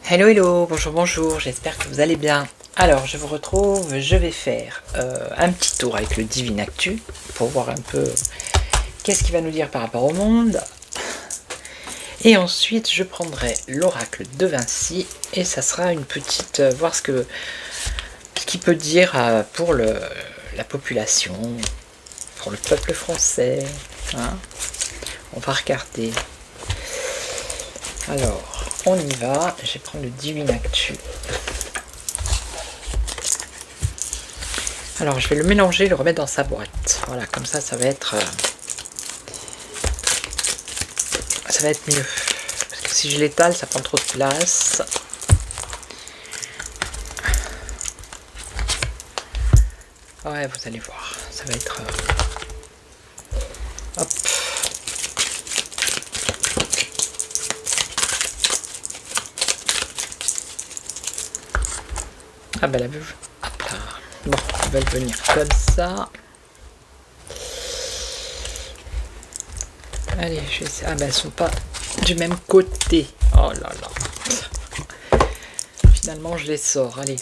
Hello hello, bonjour bonjour, j'espère que vous allez bien. Alors je vous retrouve, je vais faire un petit tour avec le Divine Actu pour voir un peu qu'est-ce qu'il va nous dire par rapport au monde. Et ensuite je prendrai l'oracle de Vinci et ça sera une petite, voir ce qu'il peut dire pour la population, pour le peuple français. Hein. On va regarder. Alors, on y va, je vais prendre le Divine Actu. Alors, je vais le mélanger, le remettre dans sa boîte. Voilà, comme ça, ça va être mieux. Parce que si je l'étale, ça prend trop de place. Ouais, vous allez voir, ça va être... hop. Ah ben la veuve, hop là. Bon, on va le venir comme ça. Allez, je vais essayer. Ah ben elles sont pas du même côté. Oh là là. Finalement je les sors, allez.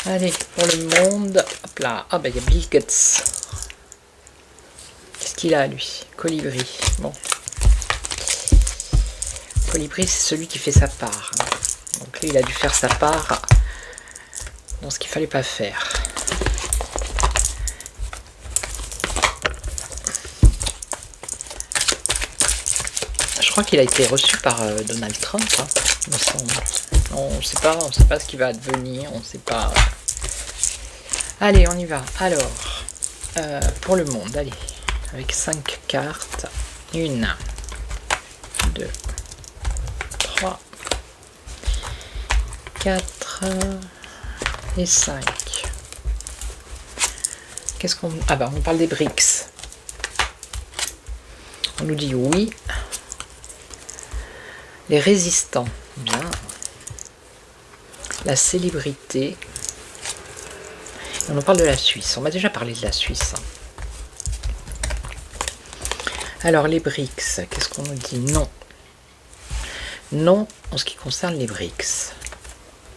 Allez, pour le monde, hop là. Ah ben il y a Biggets. Qu'est-ce qu'il a lui? Colibri. Bon. Colibri, c'est celui qui fait sa part. Donc lui, il a dû faire sa part dans ce qu'il fallait pas faire. Je crois qu'il a été reçu par Donald Trump, hein, il me semble. On ne sait pas ce qui va advenir, on ne sait pas. Allez, on y va. Alors, pour le monde, allez, avec 5 cartes. 1, 2, 3, 4 et 5. Qu'est-ce qu'on... Ah ben, on parle des BRICS. On nous dit oui. Les résistants, bien. La célébrité. On nous parle de la Suisse. On m'a déjà parlé de la Suisse. Alors, les BRICS, qu'est-ce qu'on nous dit? Non. Non, en ce qui concerne les BRICS.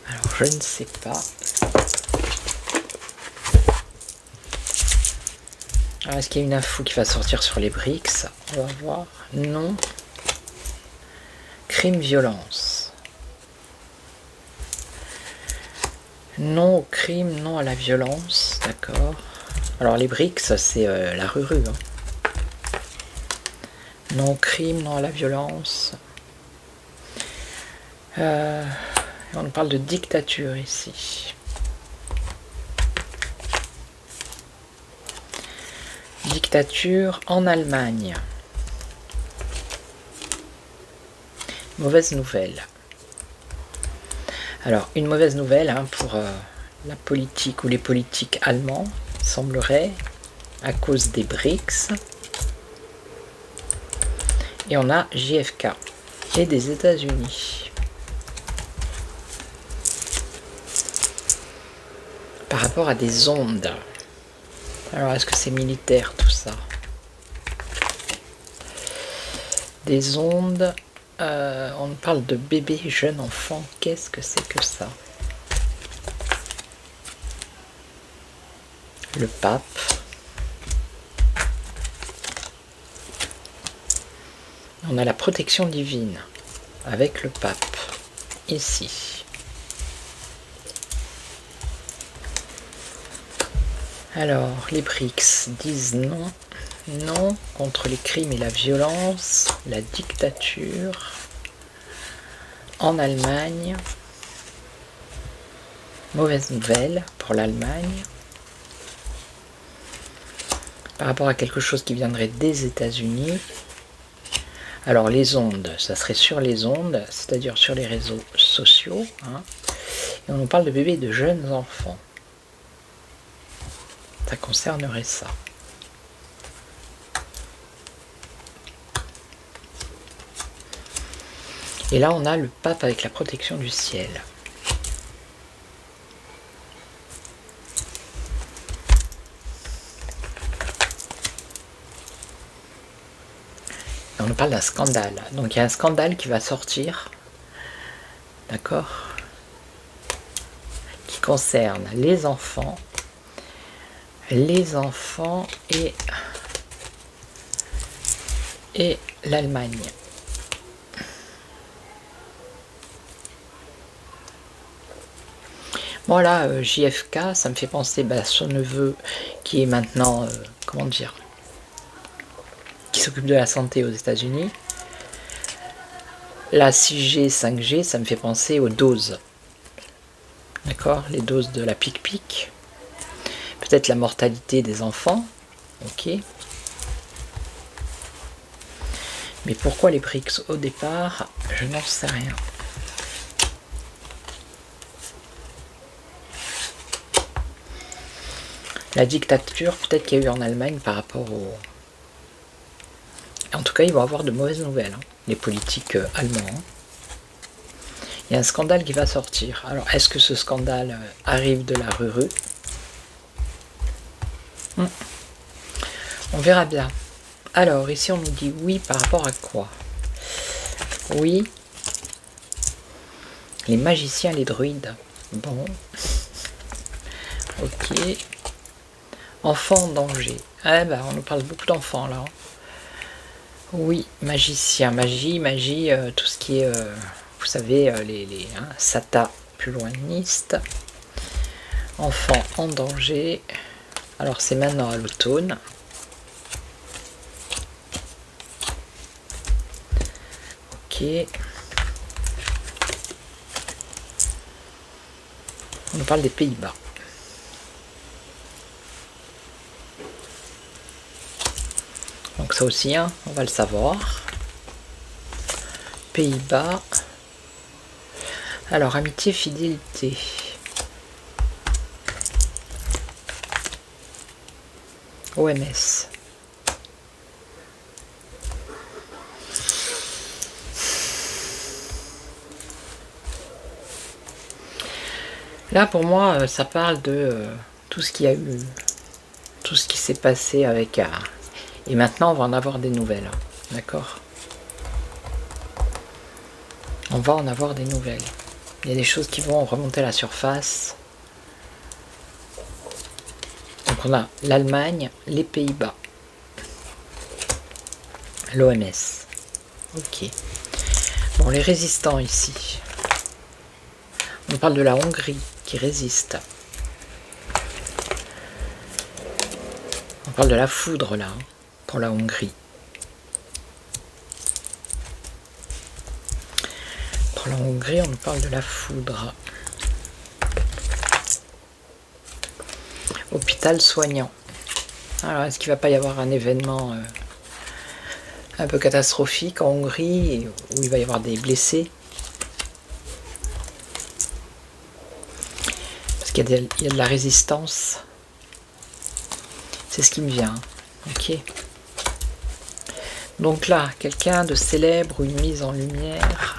Alors, je ne sais pas. Alors, est-ce qu'il y a une info qui va sortir sur les BRICS? On va voir. Non. Crime, violence. Non au crime, non à la violence. D'accord. Alors, les BRICS, c'est la rue. Hein. Non au crime, non à la violence. On parle de dictature ici. Dictature en Allemagne. Mauvaise nouvelle. Alors, une mauvaise nouvelle hein, pour la politique ou les politiques allemands, semblerait, à cause des BRICS. Et on a JFK et des États-Unis. Par rapport à des ondes. Alors, est-ce que c'est militaire tout ça? Des ondes, on parle de bébé, jeune enfant, qu'est-ce que c'est que ça? Le pape. On a la protection divine avec le pape, ici. Alors, les BRICS disent non. non. Contre les crimes et la violence, la dictature. En Allemagne, mauvaise nouvelle pour l'Allemagne. Par rapport à quelque chose qui viendrait des États-Unis. Alors les ondes, ça serait sur les ondes, c'est-à-dire sur les réseaux sociaux. Hein. Et on nous parle de bébés et de jeunes enfants. Ça concernerait ça. Et là, on a le pape avec la protection du ciel. Et on nous parle d'un scandale. Donc il y a un scandale qui va sortir, d'accord, qui concerne les enfants et l'Allemagne. Bon là, JFK, ça me fait penser à son neveu qui est maintenant, comment dire, qui s'occupe de la santé aux États-Unis. La 6G, 5G, ça me fait penser aux doses. D'accord, les doses de la pic-pic. Peut-être la mortalité des enfants. Ok. Mais pourquoi les BRICS au départ? Je n'en sais rien. La dictature, peut-être qu'il y a eu en Allemagne par rapport au... En tout cas, ils vont avoir de mauvaises nouvelles, hein, les politiques allemands. Il y a un scandale qui va sortir. Alors, est-ce que ce scandale arrive de la rue? On verra bien. Alors, ici, on nous dit oui par rapport à quoi? Oui. Les magiciens, les druides. Bon. Ok. Enfants en danger. Ah ben, on nous parle beaucoup d'enfants là. Oui, magicien, magie, tout ce qui est, vous savez, les sata plus loinistes. Enfants en danger. Alors c'est maintenant à l'automne. Ok. On nous parle des Pays-Bas. Donc ça aussi, hein, on va le savoir. Pays-Bas. Alors, amitié, fidélité. OMS. Là, pour moi, ça parle de tout ce qu'il y a eu, tout ce qui s'est passé avec... et maintenant, on va en avoir des nouvelles. D'accord? On va en avoir des nouvelles. Il y a des choses qui vont remonter à la surface. Donc on a l'Allemagne, les Pays-Bas, l'OMS. Ok. Bon, les résistants ici. On parle de la Hongrie qui résiste. On parle de la foudre là, pour la Hongrie. Pour la Hongrie, on nous parle de la foudre. Hôpital soignant. Alors, est-ce qu'il ne va pas y avoir un événement un peu catastrophique en Hongrie, où il va y avoir des blessés? Parce qu'il y a de la résistance. C'est ce qui me vient. Ok. Donc là, quelqu'un de célèbre ou une mise en lumière.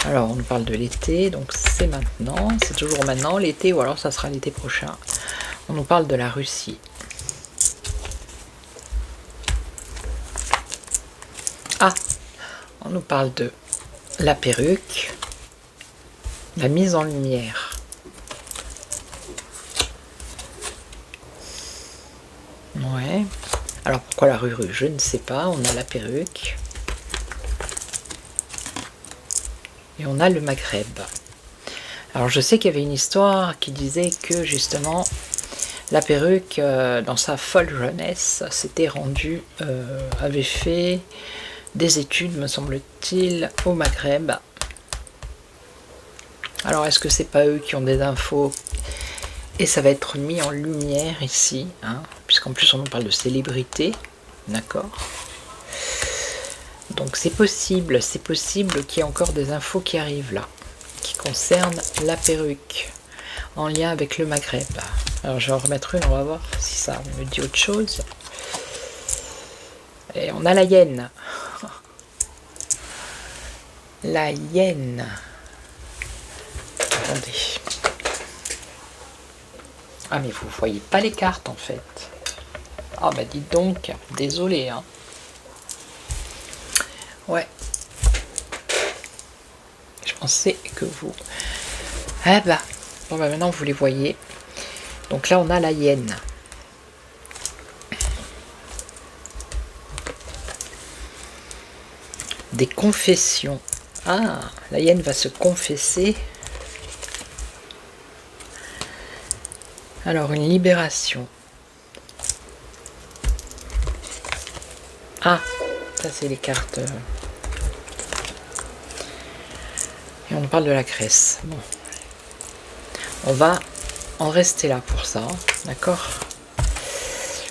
Alors, on nous parle de l'été, donc c'est maintenant. C'est toujours maintenant, l'été, ou alors ça sera l'été prochain. On nous parle de la Russie. Ah, on nous parle de la perruque, la mise en lumière. Ouais. Alors pourquoi la rue? Je ne sais pas. On a la perruque. Et on a le Maghreb. Alors je sais qu'il y avait une histoire qui disait que justement La perruque, dans sa folle jeunesse, s'était rendue, avait fait des études, me semble-t-il, au Maghreb. Alors, est-ce que c'est pas eux qui ont des infos? Et ça va être mis en lumière ici, hein, puisqu'en plus on nous parle de célébrité, d'accord? Donc c'est possible qu'il y ait encore des infos qui arrivent là, qui concernent la perruque, en lien avec le Maghreb. Alors je vais en remettre une, on va voir si ça me dit autre chose. Et on a la hyène. La hyène. Attendez. Ah mais vous voyez pas les cartes en fait. Ah bah dites donc, désolé hein. Ouais. Je pensais que vous... Ah bah, bon bah maintenant vous les voyez. Donc là on a la hyène. Des confessions. Ah, la hyène va se confesser. Alors une libération. Ah, ça c'est les cartes. Et on parle de la Grèce. Bon. On va en rester là pour ça, d'accord?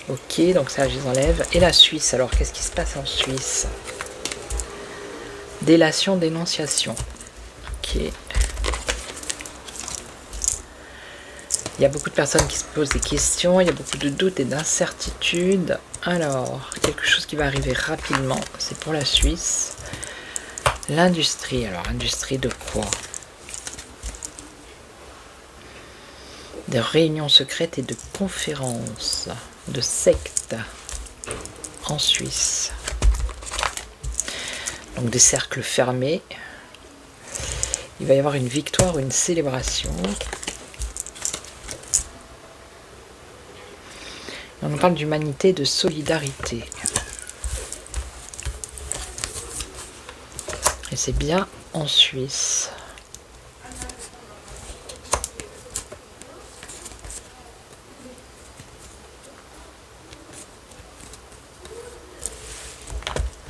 Ok, donc ça je les enlève. Et la Suisse, alors qu'est-ce qui se passe en Suisse? Délation, dénonciation. Ok. Il y a beaucoup de personnes qui se posent des questions, il y a beaucoup de doutes et d'incertitudes. Alors, quelque chose qui va arriver rapidement, c'est pour la Suisse. L'industrie, alors industrie de quoi? Des réunions secrètes et de conférences, de sectes en Suisse. Donc des cercles fermés. Il va y avoir une victoire ou une célébration. On nous parle d'humanité, de solidarité. Et c'est bien en Suisse.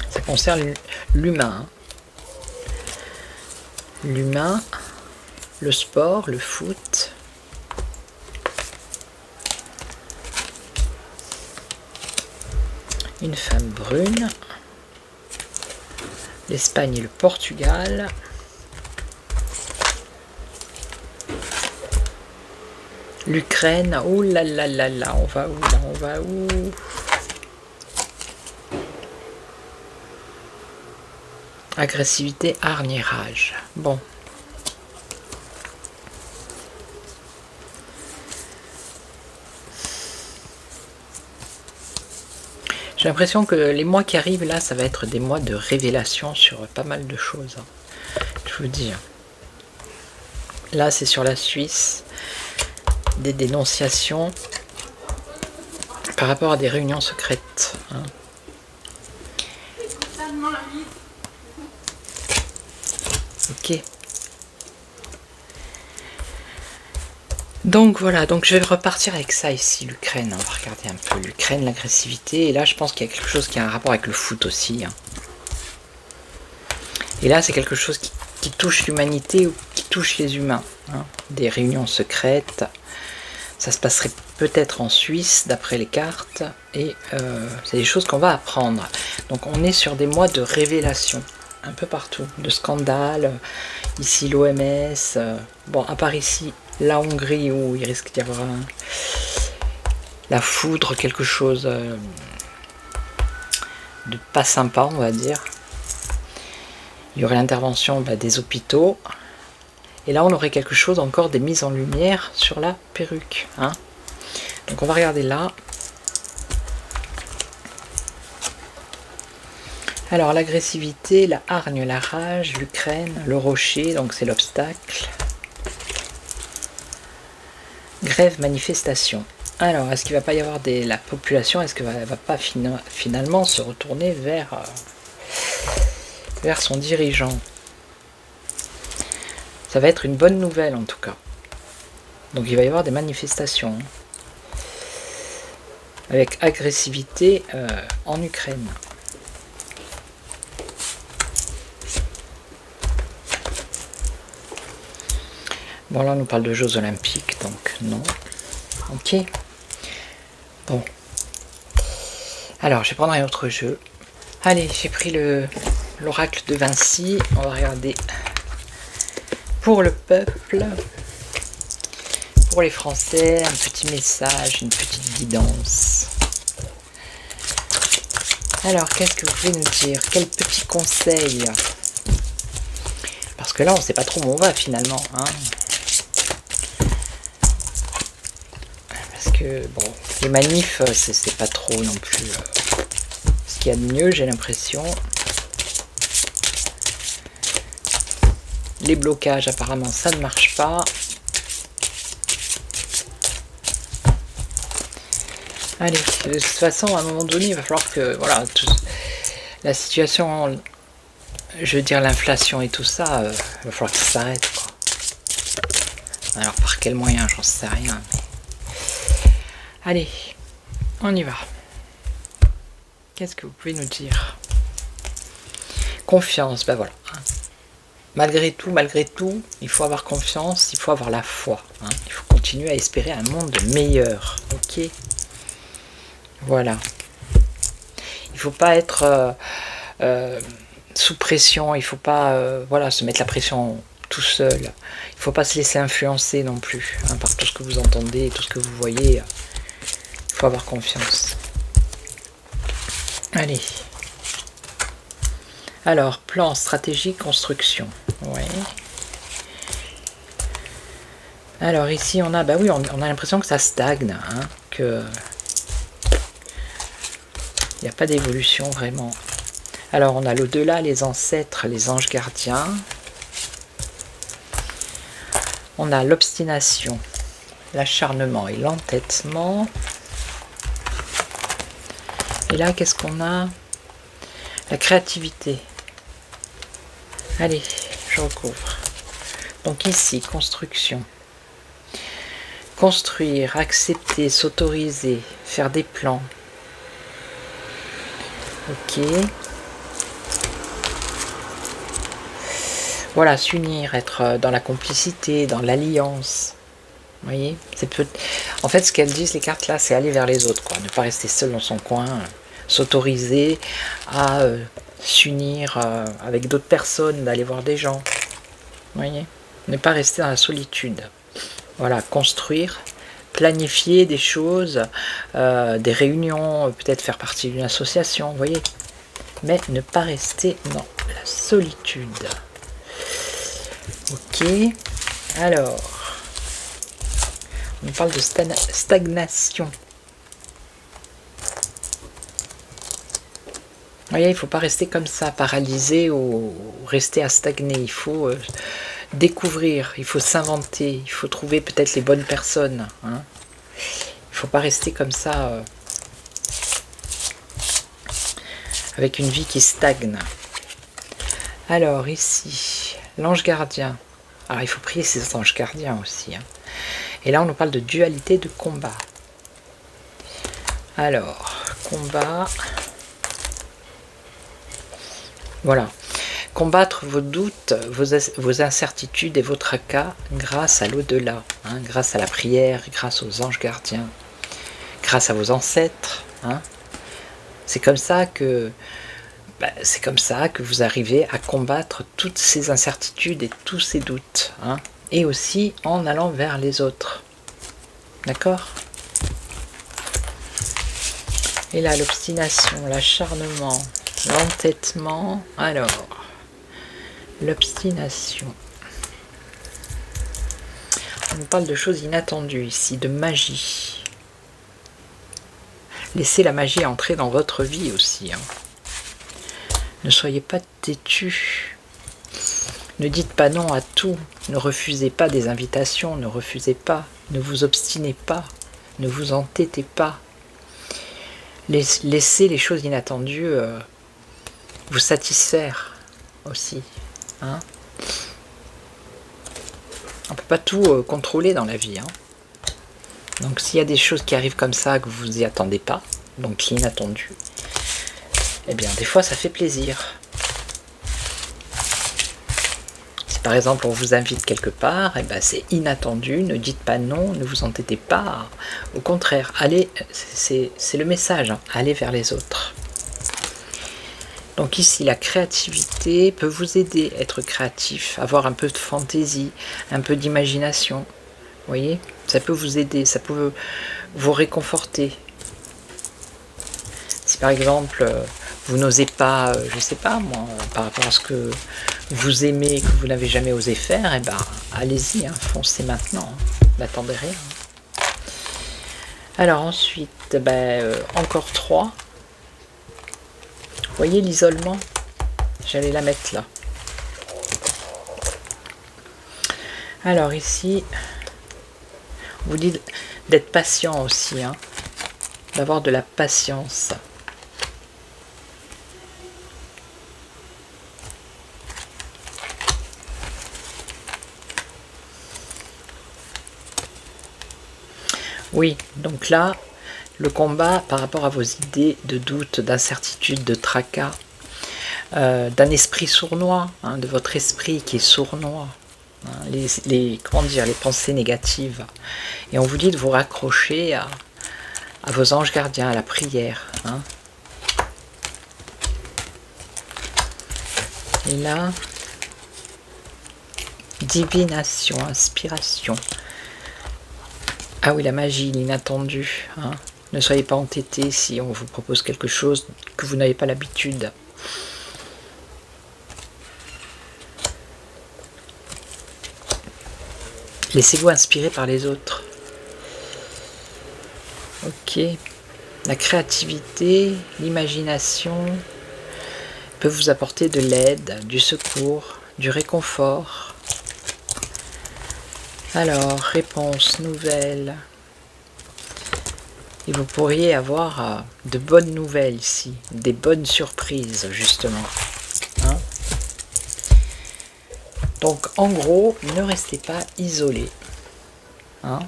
Ça concerne l'humain. L'humain, le sport, le foot. Une femme brune. L'Espagne et le Portugal. L'Ukraine. Oh là là là là, on va où là? On va où? Agressivité, hargnérage. Bon. J'ai l'impression que les mois qui arrivent là, ça va être des mois de révélation sur pas mal de choses. Je vous dis. Là, c'est sur la Suisse. Des dénonciations par rapport à des réunions secrètes. Hein. Ok. Donc voilà, donc je vais repartir avec ça ici, l'Ukraine. On va regarder un peu l'Ukraine, l'agressivité. Et là, je pense qu'il y a quelque chose qui a un rapport avec le foot aussi. Hein. Et là, c'est quelque chose qui touche l'humanité ou qui touche les humains. Hein. Des réunions secrètes. Ça se passerait peut-être en Suisse, d'après les cartes. Et c'est des choses qu'on va apprendre. Donc on est sur des mois de révélation. Un peu partout. De scandales. Ici, l'OMS. Bon, à part ici, la Hongrie, où il risque d'y avoir la foudre, quelque chose de pas sympa, on va dire. Il y aurait l'intervention des hôpitaux. Et là, on aurait quelque chose encore, des mises en lumière sur la perruque. Hein. Donc, on va regarder là. Alors, l'agressivité, la hargne, la rage, l'Ukraine, le rocher, donc c'est l'obstacle. Grève, manifestation. Alors, est-ce qu'il ne va pas y avoir la population, est-ce qu'elle ne va pas finalement se retourner vers son dirigeant? Ça va être une bonne nouvelle en tout cas. Donc il va y avoir des manifestations. avec agressivité en Ukraine. Bon, là on nous parle de Jeux Olympiques, donc non. Ok. Bon. Alors, je vais prendre un autre jeu. Allez, j'ai pris l'oracle de Vinci. On va regarder pour le peuple, pour les Français, un petit message, une petite guidance. Alors, qu'est-ce que vous pouvez nous dire? Quel petit conseil? Parce que là, on ne sait pas trop où on va finalement. Hein, parce que, bon, les manifs, c'est pas trop non plus ce qu'il y a de mieux, j'ai l'impression. Les blocages, apparemment, ça ne marche pas. Allez, de toute façon, à un moment donné, il va falloir que, voilà, la situation, je veux dire l'inflation et tout ça, il va falloir que ça s'arrête, quoi. Alors, par quel moyen, j'en sais rien. Mais... Allez, on y va. Qu'est-ce que vous pouvez nous dire? Confiance, ben voilà. Malgré tout, il faut avoir confiance, il faut avoir la foi. Hein. Il faut continuer à espérer un monde meilleur. Ok? Voilà. Il ne faut pas être sous pression, il ne faut pas voilà, se mettre la pression tout seul. Il ne faut pas se laisser influencer non plus hein, par tout ce que vous entendez, tout ce que vous voyez. Il faut avoir confiance. Allez. Alors, plan, stratégie, construction. Ouais. Alors ici on a, bah oui, on a l'impression que ça stagne, hein, que il n'y a pas d'évolution vraiment. Alors on a l'au-delà, les ancêtres, les anges gardiens. On a l'obstination, l'acharnement et l'entêtement. Et là, qu'est-ce qu'on a? La créativité. Allez, je recouvre. Donc ici, construction. Construire, accepter, s'autoriser, faire des plans. Ok. Voilà, s'unir, être dans la complicité, dans l'alliance. Vous voyez, en fait, ce qu'elles disent, les cartes là, c'est aller vers les autres, quoi. Ne pas rester seul dans son coin, s'autoriser à s'unir avec d'autres personnes, d'aller voir des gens. Vous voyez, ne pas rester dans la solitude. Voilà, construire, planifier des choses, des réunions, peut-être faire partie d'une association, vous voyez. Mais ne pas rester dans la solitude. Ok, alors, on parle de stagnation. Vous voyez, il ne faut pas rester comme ça, paralysé ou rester à stagner. Il faut découvrir, il faut s'inventer, il faut trouver peut-être les bonnes personnes. Hein. Il ne faut pas rester comme ça, avec une vie qui stagne. Alors ici, l'ange gardien. Alors il faut prier ces anges gardiens aussi. Hein. Et là on nous parle de dualité de combat. Alors, combat... Voilà. Combattre vos doutes, vos incertitudes et vos tracas grâce à l'au-delà, hein, grâce à la prière, grâce aux anges gardiens, grâce à vos ancêtres. Hein. C'est comme ça que vous arrivez à combattre toutes ces incertitudes et tous ces doutes. Hein, et aussi en allant vers les autres. D'accord ? Et là, l'obstination, l'acharnement, l'entêtement. Alors, l'obstination. On parle de choses inattendues ici, de magie. Laissez la magie entrer dans votre vie aussi. Hein. Ne soyez pas têtus. Ne dites pas non à tout. Ne refusez pas des invitations. Ne refusez pas. Ne vous obstinez pas. Ne vous entêtez pas. Laissez les choses inattendues vous satisfaire aussi. Hein. On ne peut pas tout contrôler dans la vie. Hein. Donc s'il y a des choses qui arrivent comme ça, que vous y attendez pas, donc l'inattendu, eh bien des fois ça fait plaisir. Si par exemple on vous invite quelque part, eh ben, c'est inattendu, ne dites pas non, ne vous entêtez pas. Au contraire, allez, c'est le message, hein, allez vers les autres. Donc ici, la créativité peut vous aider à être créatif, avoir un peu de fantaisie, un peu d'imagination. Vous voyez, ça peut vous aider, ça peut vous réconforter. Si par exemple, vous n'osez pas, je ne sais pas moi, par rapport à ce que vous aimez et que vous n'avez jamais osé faire, eh ben, allez-y, hein, foncez maintenant, n'attendez rien. Alors ensuite, encore 3. Vous voyez l'isolement? J'allais la mettre là. Alors ici, on vous dit d'être patient aussi, hein, d'avoir de la patience. Oui, donc là, le combat par rapport à vos idées de doute, d'incertitude, de tracas, d'un esprit sournois, hein, de votre esprit qui est sournois, hein, comment dire, les pensées négatives. Et on vous dit de vous raccrocher à vos anges gardiens, à la prière. Hein. Et là, divination, inspiration. Ah oui, la magie, l'inattendu. Hein. Ne soyez pas entêtés si on vous propose quelque chose que vous n'avez pas l'habitude. Laissez-vous inspirer par les autres. Ok. La créativité, l'imagination peut vous apporter de l'aide, du secours, du réconfort. Alors, réponse nouvelle. Et vous pourriez avoir de bonnes nouvelles ici, des bonnes surprises justement. Hein? Donc en gros, ne restez pas isolés. Hein?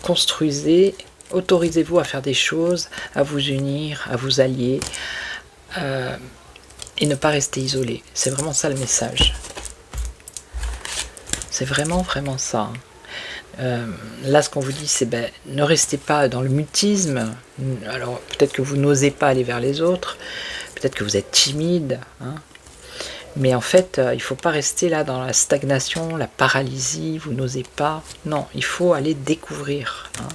Construisez, autorisez-vous à faire des choses, à vous unir, à vous allier, et ne pas rester isolés. C'est vraiment ça le message. C'est vraiment ça. Là, ce qu'on vous dit, c'est ne restez pas dans le mutisme. Alors, peut-être que vous n'osez pas aller vers les autres, peut-être que vous êtes timide, hein. Mais en fait, il ne faut pas rester là dans la stagnation, la paralysie, vous n'osez pas. Non, il faut aller découvrir. Hein.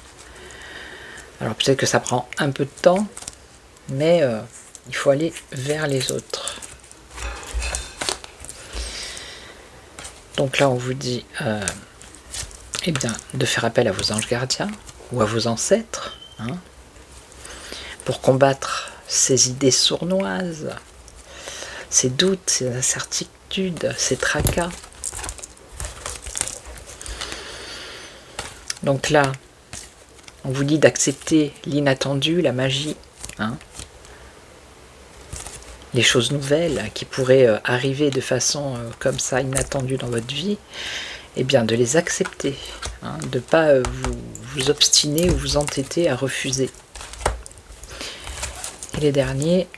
Alors, peut-être que ça prend un peu de temps, mais il faut aller vers les autres. Donc là, on vous dit... eh bien, de faire appel à vos anges gardiens ou à vos ancêtres, hein, pour combattre ces idées sournoises, ces doutes, ces incertitudes, ces tracas. Donc là, on vous dit d'accepter l'inattendu, la magie, hein, les choses nouvelles qui pourraient arriver de façon comme ça inattendue dans votre vie. Eh bien, de les accepter, hein, de ne pas vous obstiner ou vous entêter à refuser. Et les derniers,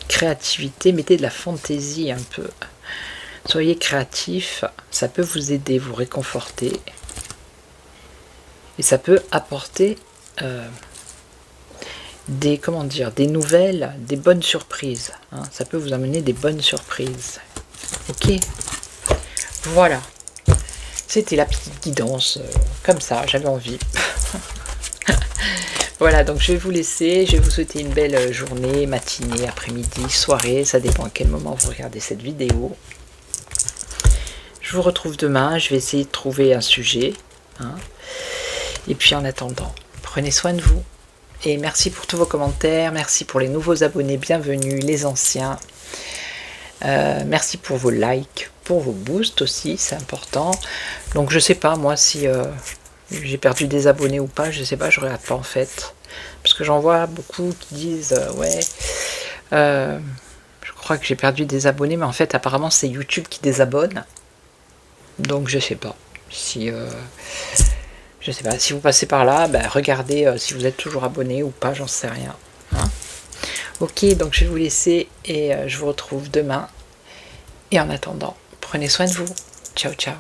créativité, mettez de la fantaisie un peu. Soyez créatif, ça peut vous aider, vous réconforter. Et ça peut apporter des nouvelles, des bonnes surprises. Hein, ça peut vous amener des bonnes surprises. Ok, voilà. C'était la petite guidance, comme ça, j'avais envie. Voilà, donc je vais vous laisser, je vais vous souhaiter une belle journée, matinée, après-midi, soirée, ça dépend à quel moment vous regardez cette vidéo. Je vous retrouve demain, je vais essayer de trouver un sujet. Hein. Et puis en attendant, prenez soin de vous. Et merci pour tous vos commentaires, merci pour les nouveaux abonnés, bienvenue, les anciens. Merci pour vos likes, pour vos boosts aussi, c'est important. Donc je sais pas moi si j'ai perdu des abonnés ou pas, je sais pas, je regarde pas en fait. Parce que j'en vois beaucoup qui disent ouais, je crois que j'ai perdu des abonnés, mais en fait apparemment c'est YouTube qui désabonne. Donc je sais pas si Je sais pas, si vous passez par là, ben, regardez si vous êtes toujours abonné ou pas, j'en sais rien. Hein. Ok, donc je vais vous laisser et je vous retrouve demain. Et en attendant, prenez soin de vous. Ciao, ciao.